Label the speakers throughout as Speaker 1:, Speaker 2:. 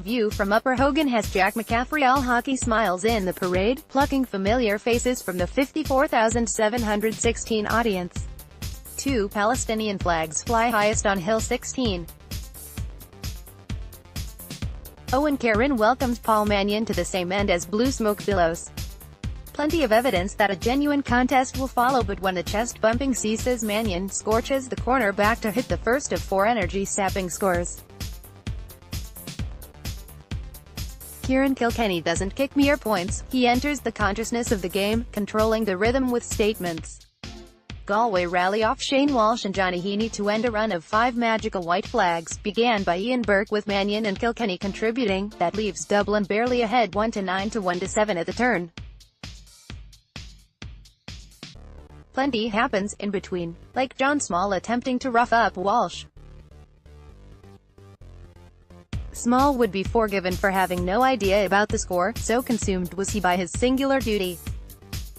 Speaker 1: view from Upper Hogan has Jack McCaffrey all hockey smiles in the parade, plucking familiar faces from the 54,716 audience. 2 Palestinian flags fly highest on Hill 16. Eoghan Kerin welcomed Paul Mannion to the same end as blue smoke billows. Plenty of evidence that a genuine contest will follow, but when the chest bumping ceases, Mannion scorches the cornerback to hit the first of 4 energy-sapping scores. Ciarán Kilkenny doesn't kick mere points, he enters the consciousness of the game, controlling the rhythm with statements. Galway rally off Shane Walsh and Johnny Heaney to end a run of 5 magical white flags, began by Ian Burke with Mannion and Kilkenny contributing, that leaves Dublin barely ahead 1-9 to 1-7 at the turn. Plenty happens in between, like John Small attempting to rough up Walsh. Small would be forgiven for having no idea about the score, so consumed was he by his singular duty.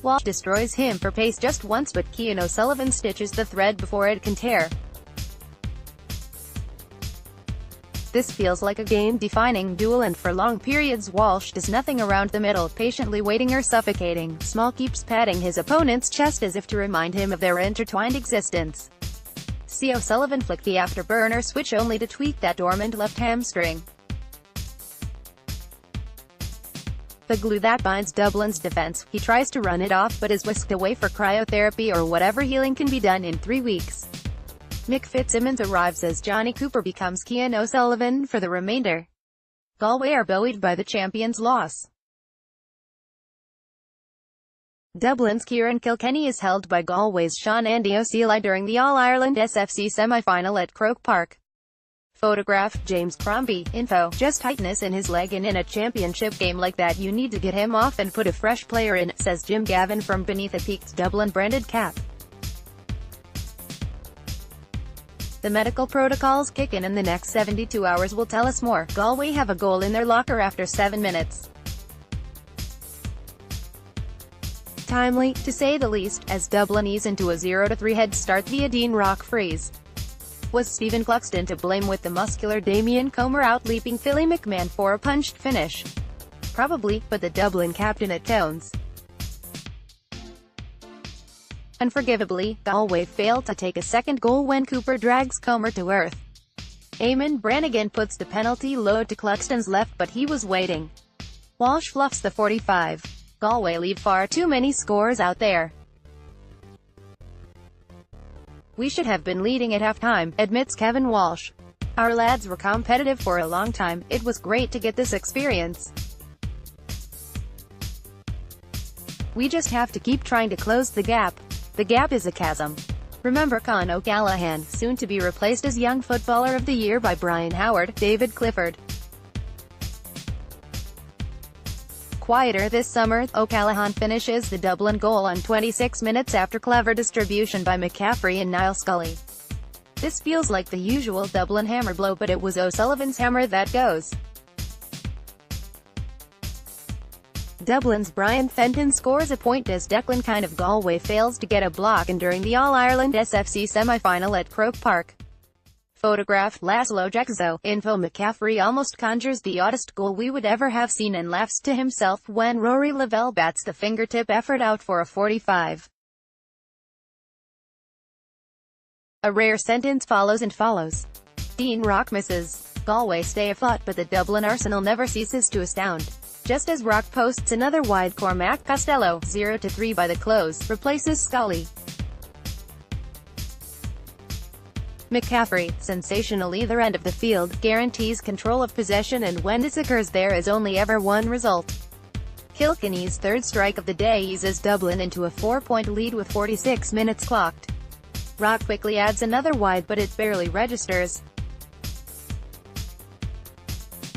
Speaker 1: Walsh destroys him for pace just once, but Cian O'Sullivan stitches the thread before it can tear. This feels like a game-defining duel, and for long periods Walsh does nothing around the middle, patiently waiting or suffocating. Small keeps patting his opponent's chest as if to remind him of their intertwined existence. See O'Sullivan flick the afterburner switch only to tweak that dormant left hamstring. The glue that binds Dublin's defense, he tries to run it off but is whisked away for cryotherapy or whatever healing can be done in 3 weeks. Mick Fitzsimmons arrives as Johnny Cooper becomes Cian O'Sullivan for the remainder. Galway are buoyed by the champion's loss. Dublin's Ciarán Kilkenny is held by Galway's Sean Andy O'Seely during the All-Ireland SFC semi-final at Croke Park. Photograph, James Crombie. Info, just tightness in his leg, and in a championship game like that you need to get him off and put a fresh player in, says Jim Gavin from beneath a peaked Dublin-branded cap. The medical protocols kick in the next 72 hours will tell us more. Galway have a goal in their locker after 7 minutes. Timely, to say the least, as Dublin ease into a 0-3 head start via Dean Rock freeze. Was Stephen Cluxton to blame with the muscular Damien Comer out-leaping Philly McMahon for a punched finish? Probably, but the Dublin captain atones. Unforgivably, Galway failed to take a second goal when Cooper drags Comer to earth. Eamon Brannigan puts the penalty load to Cluxton's left, but he was waiting. Walsh fluffs the 45. Galway leave far too many scores out there. We should have been leading at halftime, admits Kevin Walsh. Our lads were competitive for a long time, it was great to get this experience. We just have to keep trying to close the gap. The gap is a chasm. Remember Con O'Callaghan, soon to be replaced as Young Footballer of the Year by Brian Howard, David Clifford. Quieter this summer, O'Callaghan finishes the Dublin goal on 26 minutes after clever distribution by McCaffrey and Niall Scully. This feels like the usual Dublin hammer blow, but it was O'Sullivan's hammer that goes. Dublin's Brian Fenton scores a point as Declan Kind of Galway fails to get a block in during the All-Ireland SFC semi-final at Croke Park. Photograph, Laszlo Jekzo. Info, McCaffrey almost conjures the oddest goal we would ever have seen and laughs to himself when Rory Lavelle bats the fingertip effort out for a 45. A rare sentence follows and follows. Dean Rock misses. Galway stay afloat, but the Dublin arsenal never ceases to astound. Just as Rock posts another wide, Cormac Costello, 0-3 by the close, replaces Scully. McCaffrey, sensational either end of the field, guarantees control of possession, and when this occurs there is only ever one result. Kilkenny's third strike of the day eases Dublin into a 4-point lead with 46 minutes clocked. Rock quickly adds another wide, but it barely registers.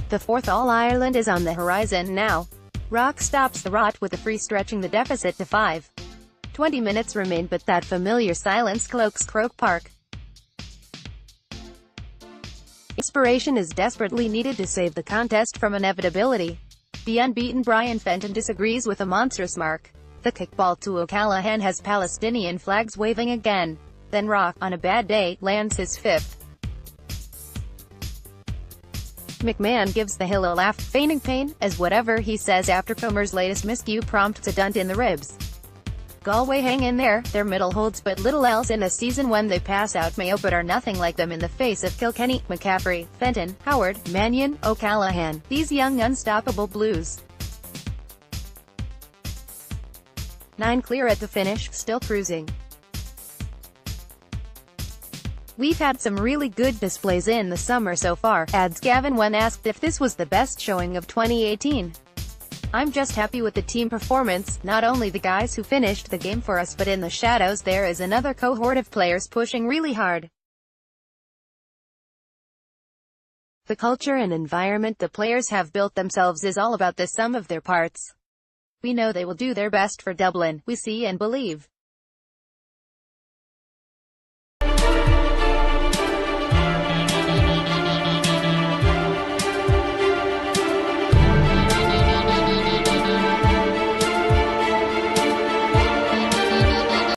Speaker 1: The fourth All-Ireland is on the horizon now. Rock stops the rot with a free, stretching the deficit to 5. 20 minutes remain, but that familiar silence cloaks Croke Park. Inspiration is desperately needed to save the contest from inevitability. The unbeaten Brian Fenton disagrees with a monstrous mark. The kickball to O'Callaghan has Palestinian flags waving again. Then Rock, on a bad day, lands his 5th. McMahon gives the hill a laugh, feigning pain, as whatever he says after Comer's latest miscue prompts a dunt in the ribs. Galway hang in there, their middle holds but little else in a season when they pass out Mayo but are nothing like them in the face of Kilkenny, McCaffrey, Fenton, Howard, Mannion, O'Callaghan, these young unstoppable Blues. 9 clear at the finish, still cruising. We've had some really good displays in the summer so far, adds Gavin when asked if this was the best showing of 2018. I'm just happy with the team performance, not only the guys who finished the game for us but in the shadows there is another cohort of players pushing really hard. The culture and environment the players have built themselves is all about the sum of their parts. We know they will do their best for Dublin, we see and believe.